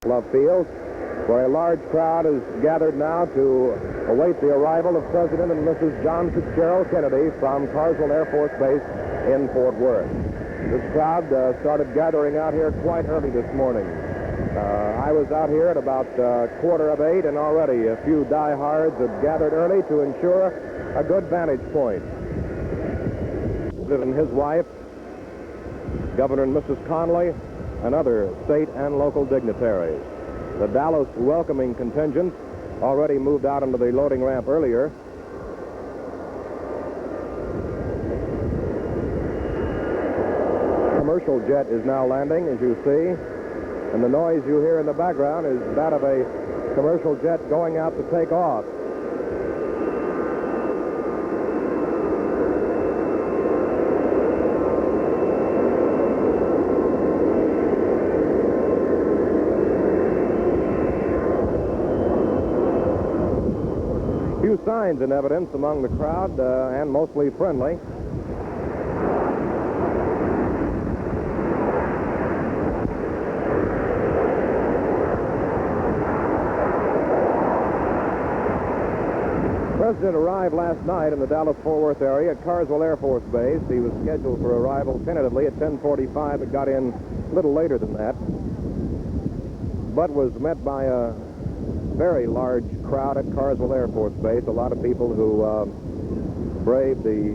Love Field, where a large crowd is gathered now to await the arrival of President and Mrs. John Fitzgerald Kennedy from Carswell Air Force Base in Fort Worth. This crowd started gathering out here quite early this morning. I was out here at about 7:45, and already a few diehards had gathered early to ensure a good vantage point. And his wife, Governor and Mrs. Conley, and other state and local dignitaries. The Dallas welcoming contingent already moved out onto the loading ramp earlier. Commercial jet is now landing, as you see, and the noise you hear in the background is that of a commercial jet going out to take off. Few signs in evidence among the crowd, and mostly friendly. The President arrived last night in the Dallas-Fort Worth area at Carswell Air Force Base. He was scheduled for arrival tentatively at 10:45, but got in a little later than that, but was met by a very large crowd at Carswell Air Force Base. A lot of people who braved the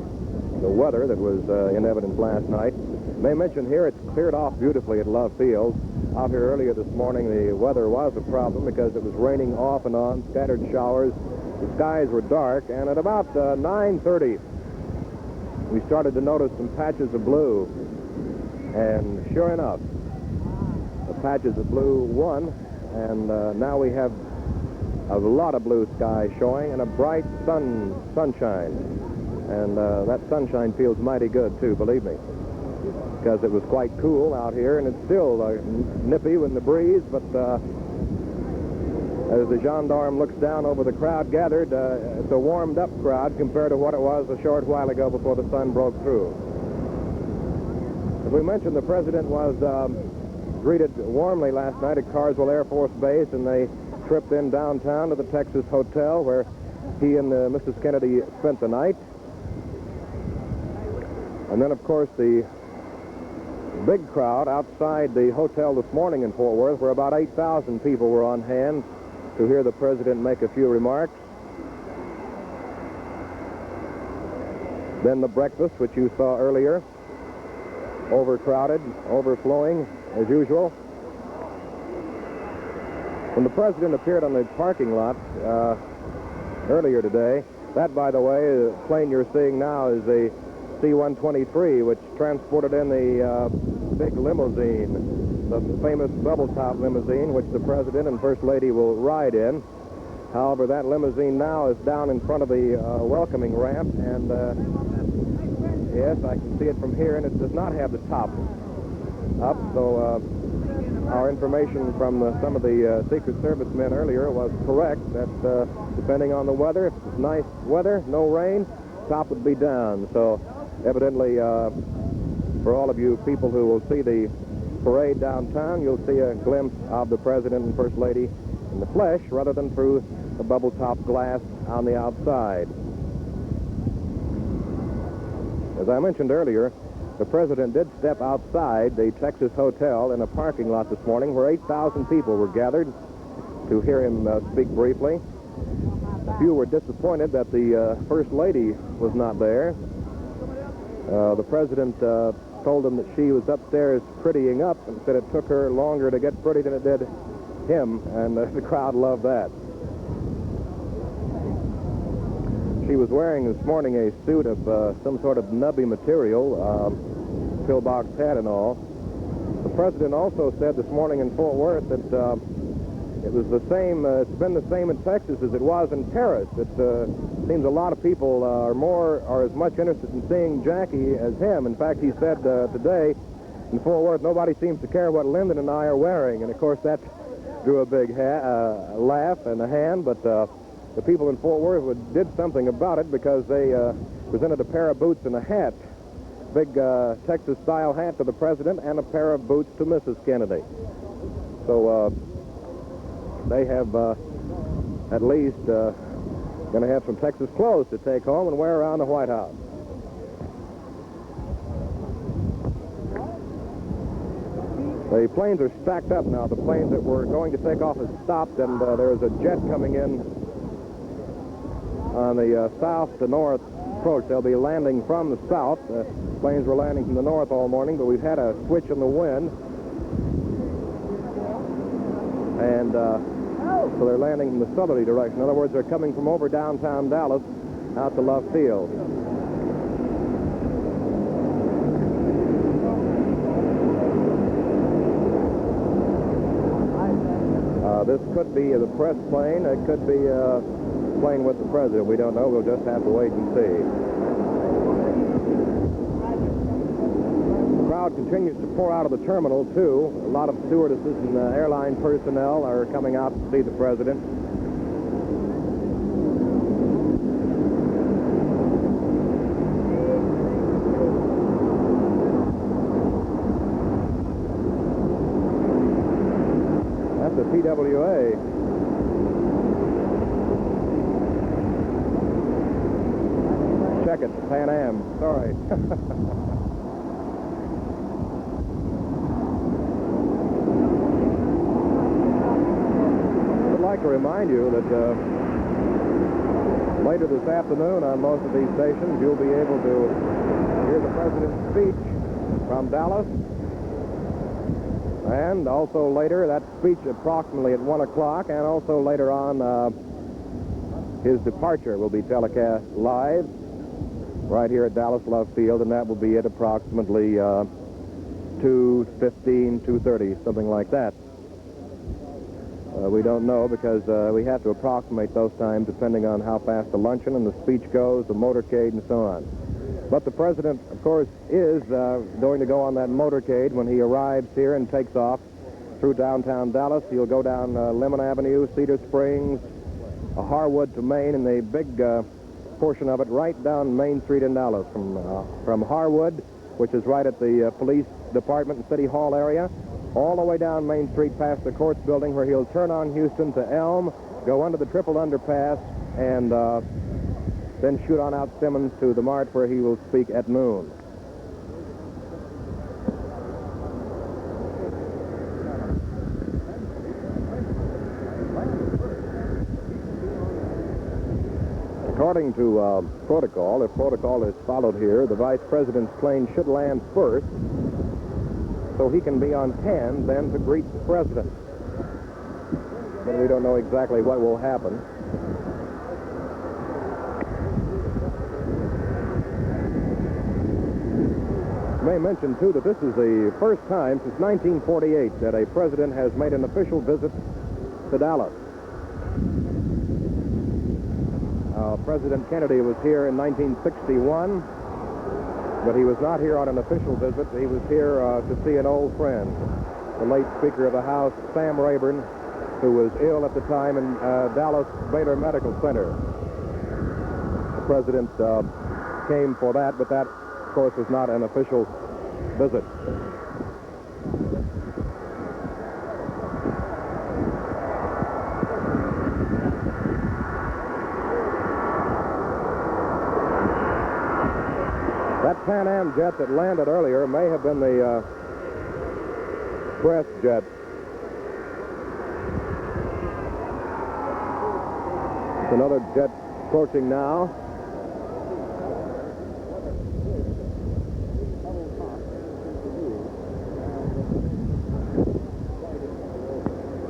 weather that was in evidence last night. May mention here it's cleared off beautifully at Love Field. Out here earlier this morning, the weather was a problem because it was raining off and on, scattered showers. The skies were dark, and at about 9:30, we started to notice some patches of blue. And sure enough, the patches of blue won, and now we have a lot of blue sky showing and a bright sunshine. And that sunshine feels mighty good, too, believe me, because it was quite cool out here, and it's still nippy with the breeze, but as the gendarme looks down over the crowd gathered, it's a warmed-up crowd compared to what it was a short while ago before the sun broke through. As we mentioned, the President was greeted warmly last night at Carswell Air Force Base, and they tripped in downtown to the Texas Hotel where he and Mrs. Kennedy spent the night. And then, of course, the big crowd outside the hotel this morning in Fort Worth, where about 8,000 people were on hand to hear the President make a few remarks. Then the breakfast, which you saw earlier, overcrowded, overflowing, as usual. When the President appeared on the parking lot earlier today, that, by the way, the plane you're seeing now is a C-123, which transported in the big limousine, the famous double-top limousine, which the President and First Lady will ride in. However, that limousine now is down in front of the welcoming ramp, and yes, I can see it from here, and it does not have the top up, so our information from some of the Secret Service men earlier was correct, that depending on the weather, if it's nice weather, no rain, top would be down. So evidently, for all of you people who will see the parade downtown, you'll see a glimpse of the President and First Lady in the flesh rather than through the bubble-top glass on the outside. As I mentioned earlier, the President did step outside the Texas Hotel in a parking lot this morning where 8,000 people were gathered to hear him speak briefly. A few were disappointed that the First Lady was not there. The President told them that she was upstairs prettying up and said it took her longer to get pretty than it did him, and the crowd loved that. She was wearing this morning a suit of some sort of nubby material, pillbox hat and all. The President also said this morning in Fort Worth that it was the same, it's been the same in Texas as it was in Paris. It seems a lot of people are as much interested in seeing Jackie as him. In fact, he said today in Fort Worth, nobody seems to care what Lyndon and I are wearing. And of course, that drew a big laugh and a hand, but the people in Fort Worth did something about it because they presented a pair of boots and a hat, big Texas-style hat to the President and a pair of boots to Mrs. Kennedy. So they have at least going to have some Texas clothes to take home and wear around the White House. The planes are stacked up now. The planes that were going to take off have stopped, and there is a jet coming in on the south to north approach. They'll be landing from the south. Planes were landing from the north all morning, but we've had a switch in the wind. And so they're landing from the southerly direction. In other words, they're coming from over downtown Dallas out to Love Field. This could be the press plane. It could be a plane with the president. We don't know. We'll just have to wait and see. The crowd continues to pour out of the terminal, too. A lot of stewardesses and airline personnel are coming out to see the president. That's the TWA. Check it, Pan Am. Sorry. I'd like to remind you that later this afternoon on most of these stations, you'll be able to hear the president's speech from Dallas. And also later, that speech approximately at 1 o'clock, and also later on, his departure will be telecast live right here at Dallas Love Field, and that will be at approximately 2:15, 2:30, something like that. We don't know because we have to approximate those times depending on how fast the luncheon and the speech goes, the motorcade, and so on. But the president, of course, is going to go on that motorcade when he arrives here and takes off through downtown Dallas. He'll go down Lemon Avenue, Cedar Springs, Harwood to Main, and the big portion of it right down Main Street in Dallas from Harwood, which is right at the police department and City Hall area, all the way down Main Street past the courts building, where he'll turn on Houston to Elm, go under the triple underpass, and then shoot on out Simmons to the Mart, where he will speak at noon. According to protocol, if protocol is followed here, the vice president's plane should land first, so he can be on hand then to greet the president. But we don't know exactly what will happen. I may mention, too, that this is the first time since 1948 that a president has made an official visit to Dallas. President Kennedy was here in 1961, but he was not here on an official visit. He was here to see an old friend, the late Speaker of the House, Sam Rayburn, who was ill at the time in Dallas Baylor Medical Center. The president came for that, but that, of course, was not an official visit. That Pan Am jet that landed earlier may have been the press jet. It's another jet approaching now.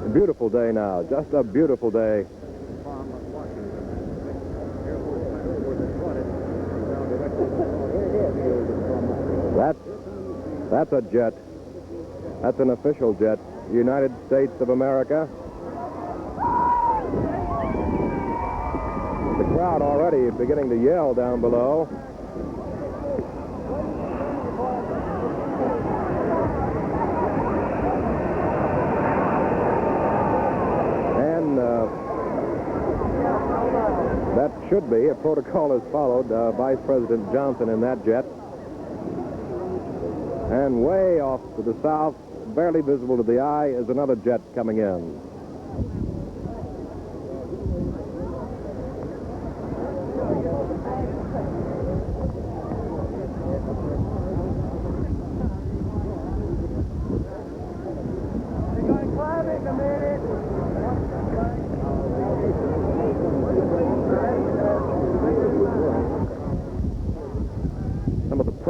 A beautiful day now, just a beautiful day. That's a jet. That's an official jet. United States of America. The crowd already beginning to yell down below. And that should be, a protocol is followed, Vice President Johnson in that jet. And way off to the south, barely visible to the eye, is another jet coming in.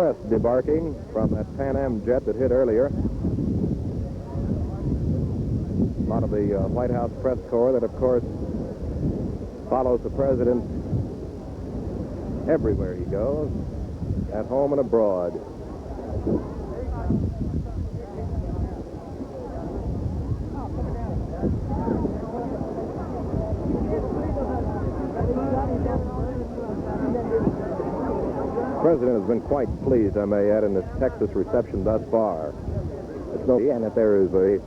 press debarking from that Pan Am jet that hit earlier. A lot of the White House press corps that, of course, follows the president everywhere he goes, at home and abroad. The president has been quite pleased, I may add, in this Texas reception thus far. And that there is a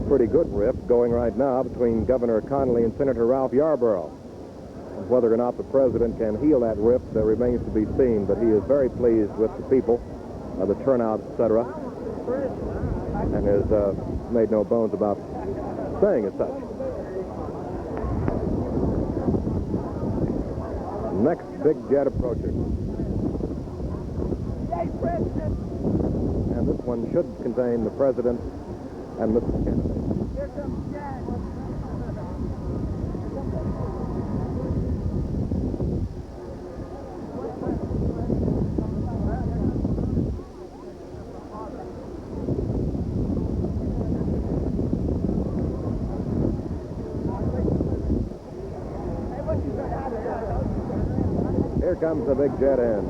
pretty good rift going right now between Governor Connolly and Senator Ralph Yarborough. Whether or not the president can heal that rift remains to be seen, but he is very pleased with the people, the turnout, etc., and has made no bones about saying as such. Next big jet approaching. And this one should contain the president and Mrs. Kennedy. Here comes Jack. Here comes the big jet in.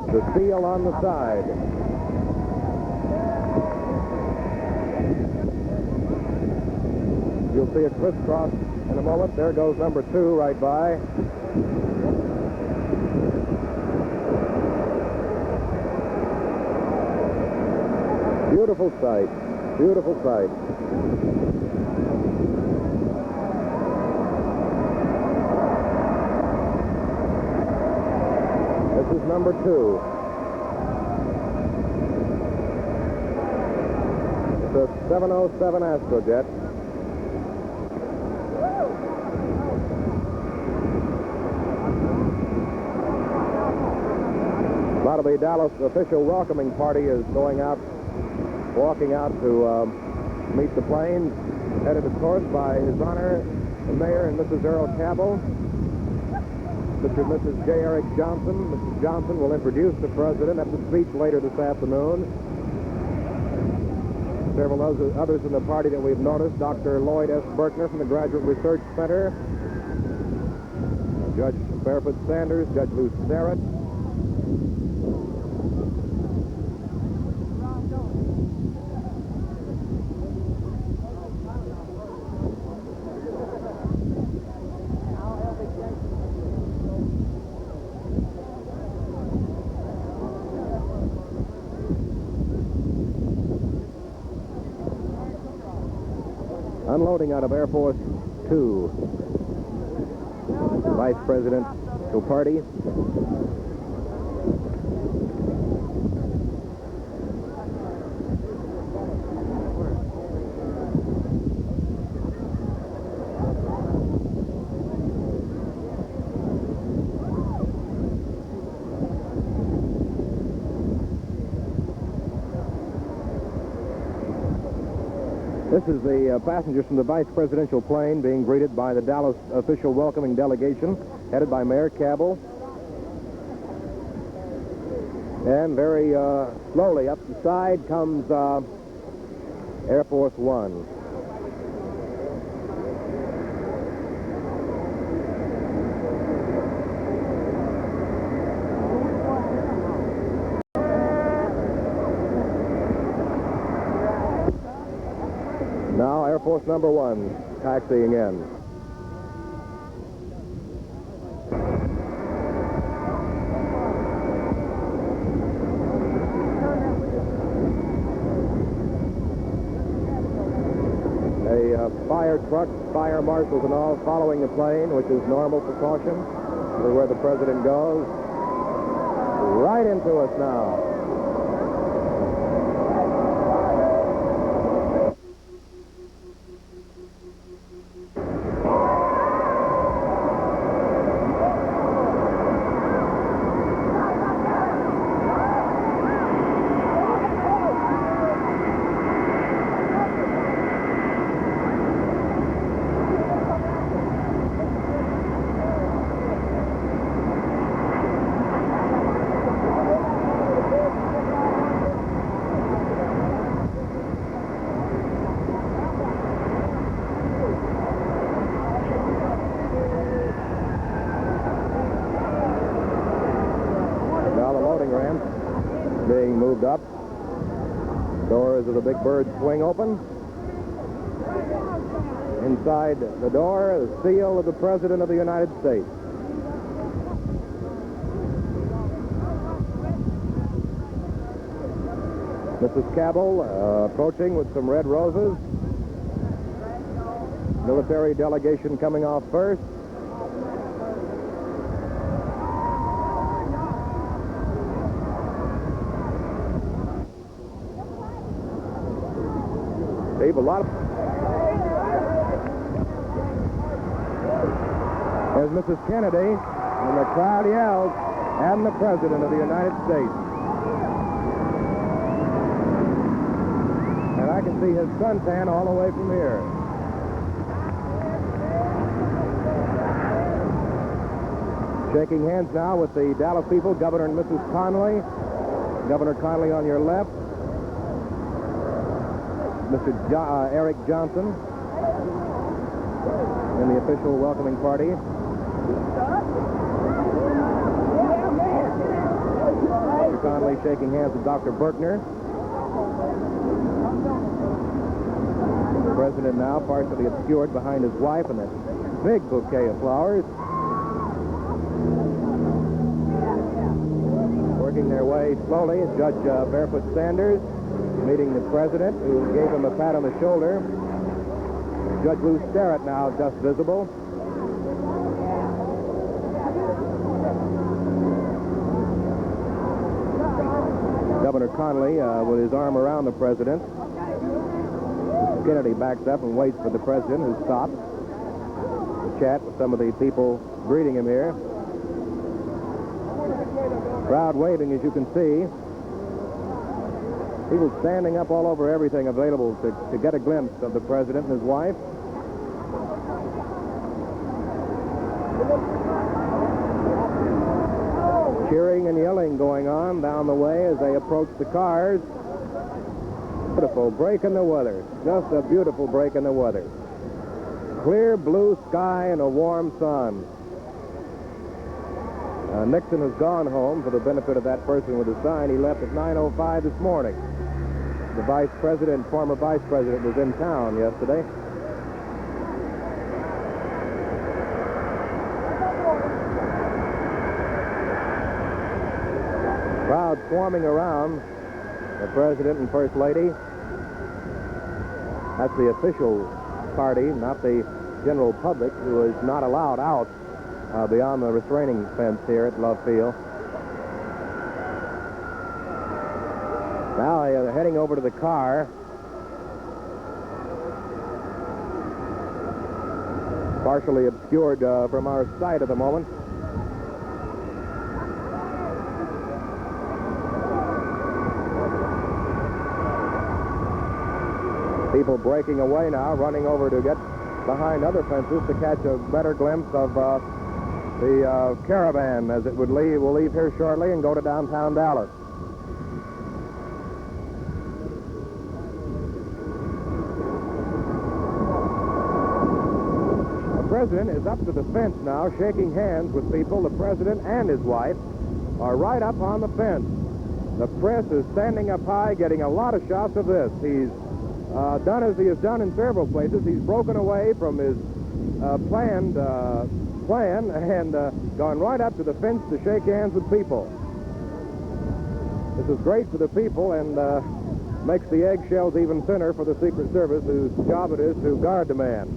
The seal on the side. You'll see a crisscross in a moment. There goes number 2 right by. Beautiful sight. Beautiful sight. This is number 2. It's a 707 Astrojet. A lot of the Dallas official welcoming party is going out, walking out to meet the planes, headed, of course, by His Honor, the Mayor and Mrs. Earl Cabell. Mr. and Mrs. J. Eric Johnson. Mrs. Johnson will introduce the president at the speech later this afternoon. Several others in the party that we've noticed. Dr. Lloyd S. Berkner from the Graduate Research Center. Judge Barefoot Sanders, Judge Lou Sterrett. Unloading out of Air Force 2. Vice Presidential Party. This is the passengers from the vice presidential plane being greeted by the Dallas official welcoming delegation, headed by Mayor Cabell. And very slowly up the side comes Air Force One. Now Air Force number 1 taxiing in. A fire truck, fire marshals and all following the plane, which is normal precaution for where the president goes. Right into us now. big bird swing open. Inside the door, the seal of the President of the United States. Mrs. Cabell approaching with some red roses. Military delegation coming off first. Steve, a lot of... There's Mrs. Kennedy, and the crowd yells, "And the President of the United States." And I can see his suntan all the way from here. Shaking hands now with the Dallas people, Governor and Mrs. Conley. Governor Conley on your left. Mr. Eric Johnson in the official welcoming party. Mr. Conley shaking hands with Dr. Berkner. The President now partially obscured behind his wife and a big bouquet of flowers. Working their way slowly is Judge Barefoot Sanders, meeting the President, who gave him a pat on the shoulder. Judge Lou Sterrett now just visible. Governor Conley with his arm around the President. Mr. Kennedy backs up and waits for the President, who stops to chat with some of the people greeting him here. Crowd waving, as you can see. People standing up all over everything available to get a glimpse of the President and his wife. Cheering and yelling going on down the way as they approach the cars. Beautiful break in the weather. Just a beautiful break in the weather. Clear blue sky and a warm sun. Nixon has gone home for the benefit of that person with the sign. He left at 9:05 this morning. The Vice President, former Vice President, was in town yesterday. Crowd swarming around the President and First Lady. That's the official party, not the general public, who is not allowed out beyond the restraining fence here at Love Field. Now they're heading over to the car. Partially obscured from our sight at the moment. People breaking away now, running over to get behind other fences to catch a better glimpse of the caravan as it will leave here shortly and go to downtown Dallas. The President is up to the fence now, shaking hands with people. The President and his wife are right up on the fence. The press is standing up high, getting a lot of shots of this. He's done as he has done in several places. He's broken away from his plan and gone right up to the fence to shake hands with people. This is great for the people and makes the eggshells even thinner for the Secret Service, whose job it is to guard the man.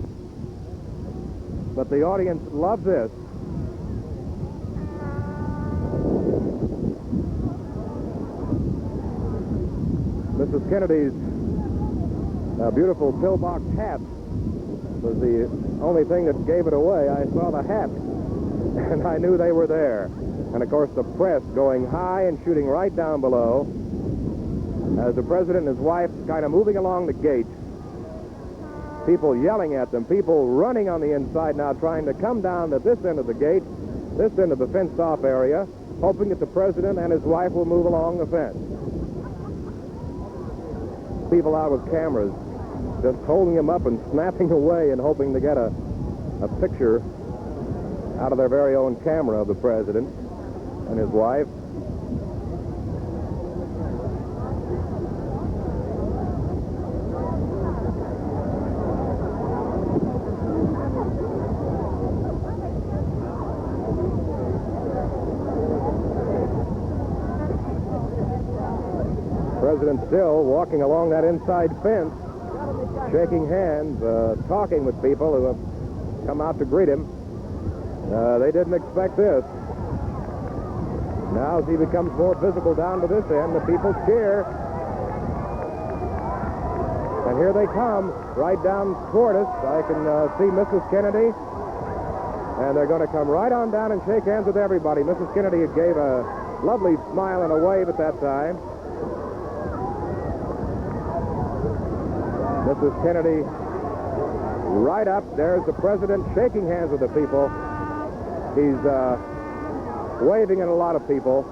But the audience loves this. Mrs. Kennedy's beautiful pillbox hat was the only thing that gave it away. I saw the hat, and I knew they were there. And, of course, the press going high and shooting right down below as the President and his wife kind of moving along the gate. People yelling at them, people running on the inside now trying to come down to this end of the gate, this end of the fenced-off area, hoping that the President and his wife will move along the fence. People out with cameras just holding him up and snapping away and hoping to get a picture out of their very own camera of the President and his wife. President still walking along that inside fence, shaking hands, talking with people who have come out to greet him. They didn't expect this. Now, as he becomes more visible down to this end, the people cheer. And here they come, right down toward us. I can see Mrs. Kennedy. And they're going to come right on down and shake hands with everybody. Mrs. Kennedy gave a lovely smile and a wave at that time. Mrs. Kennedy right up. There's the president shaking hands with the people. He's waving at a lot of people,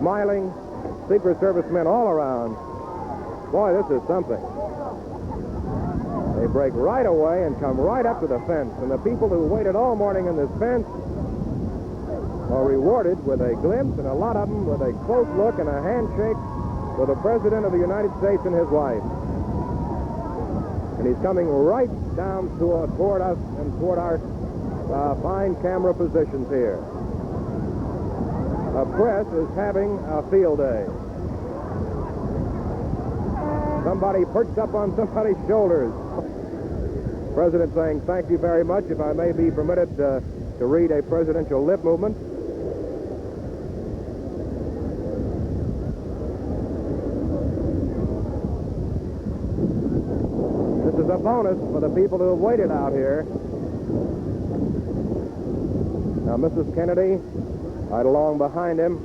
smiling, Secret Service men all around. Boy, this is something. They break right away and come right up to the fence. And the people who waited all morning in this fence are rewarded with a glimpse, and a lot of them with a close look and a handshake with the President of the United States and his wife. And he's coming right down toward us and toward our fine camera positions here. The press is having a field day. Somebody perched up on somebody's shoulders. President saying, "Thank you very much. If I may be permitted to read a presidential lip movement." This is a bonus for the people who have waited out here. Now, Mrs. Kennedy, right along behind him.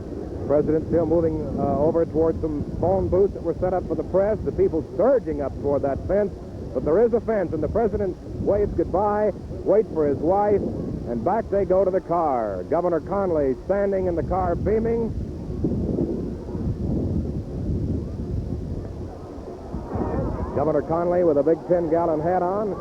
President still moving over towards some phone booths that were set up for the press. The people surging up toward that fence. But there is a fence, and the president waves goodbye, waits for his wife, and back they go to the car. Governor Conley standing in the car beaming. Governor Conley with a big 10-gallon hat on.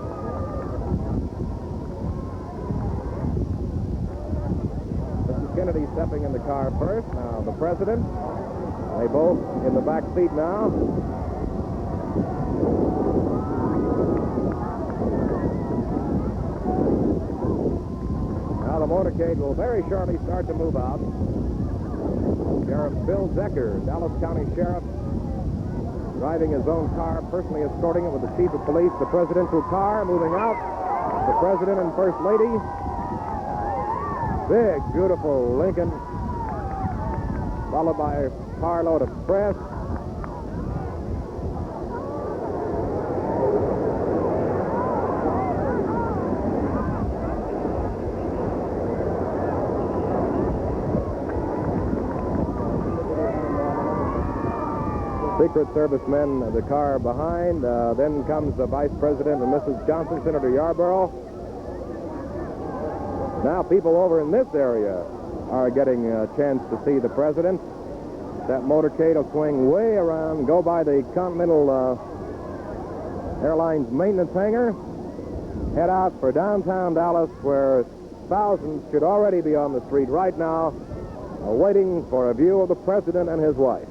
Mrs. Kennedy stepping in the car first. Now the president. They both in the back seat now. Now the motorcade will very shortly start to move out. Sheriff Bill Zecker, Dallas County Sheriff, driving his own car, personally escorting it with the chief of police, the presidential car moving out. The president and first lady. Big, beautiful Lincoln, followed by a carload of press. Secret Service men, the car behind. Then comes the Vice President and Mrs. Johnson, Senator Yarborough. Now people over in this area are getting a chance to see the president. That motorcade will swing way around, go by the Continental Airlines maintenance hangar, head out for downtown Dallas, where thousands should already be on the street right now, waiting for a view of the president and his wife.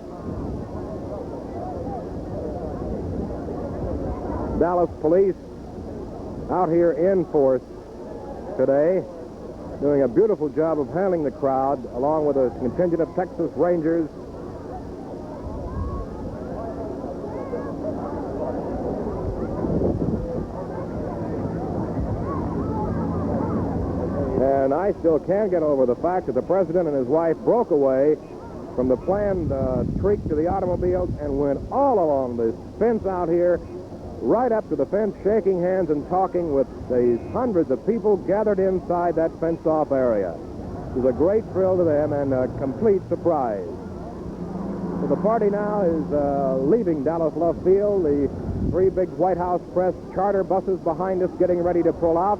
Dallas police out here in force today, doing a beautiful job of handling the crowd, along with a contingent of Texas Rangers. And I still can't get over the fact that the president and his wife broke away from the planned trek to the automobiles and went all along this fence out here, right up to the fence, shaking hands and talking with these hundreds of people gathered inside that fenced-off area. It was a great thrill to them and a complete surprise. So the party now is leaving Dallas Love Field. The three big White House press charter buses behind us getting ready to pull out.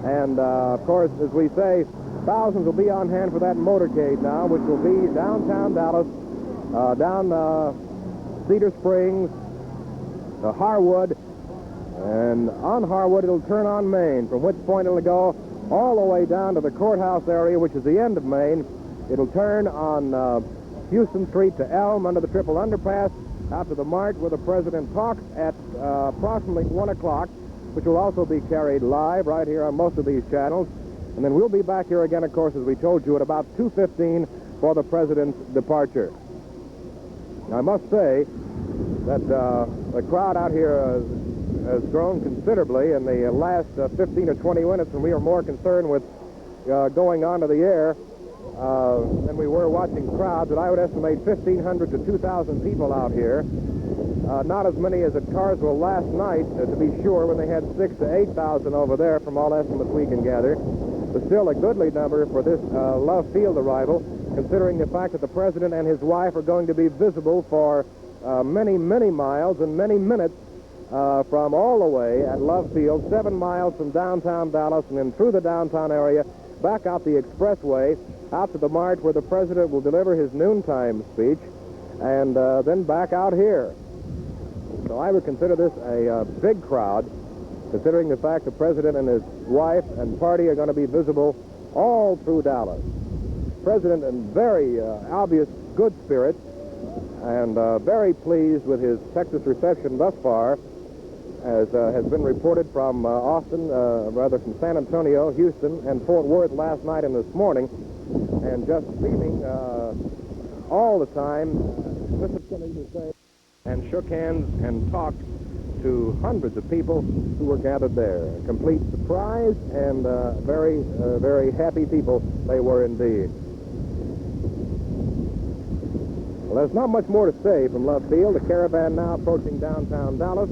And, of course, as we say, thousands will be on hand for that motorcade now, which will be downtown Dallas, down Cedar Springs, to Harwood, and on Harwood it'll turn on Main, from which point it'll go all the way down to the courthouse area, which is the end of Main. It'll turn on Houston Street to Elm under the triple underpass, out to the Mart where the president talks at approximately 1 o'clock, which will also be carried live right here on most of these channels. And then we'll be back here again, of course, as we told you, at about 2:15 for the president's departure. I must say that the crowd out here has grown considerably in the last 15 or 20 minutes, and we are more concerned with going onto the air than we were watching crowds. But I would estimate 1,500 to 2,000 people out here. Not as many as at Carswell last night, to be sure, when they had 6,000 to 8,000 over there from all estimates we can gather. But still a goodly number for this Love Field arrival, considering the fact that the president and his wife are going to be visible for many, many miles and many minutes from all the way at Love Field, 7 miles from downtown Dallas and then through the downtown area, back out the expressway, out to the march where the president will deliver his noontime speech, and then back out here. So I would consider this a big crowd, considering the fact the president and his wife and party are going to be visible all through Dallas. President in very obvious good spirits and very pleased with his Texas reception thus far, as has been reported from Austin, rather from San Antonio, Houston, and Fort Worth last night and this morning, and just beaming all the time. Mr. Kennedy was saying, and shook hands and talked to hundreds of people who were gathered there. A complete surprise, and very, very happy people they were indeed. Well, there's not much more to say from Love Field. The caravan now approaching downtown Dallas.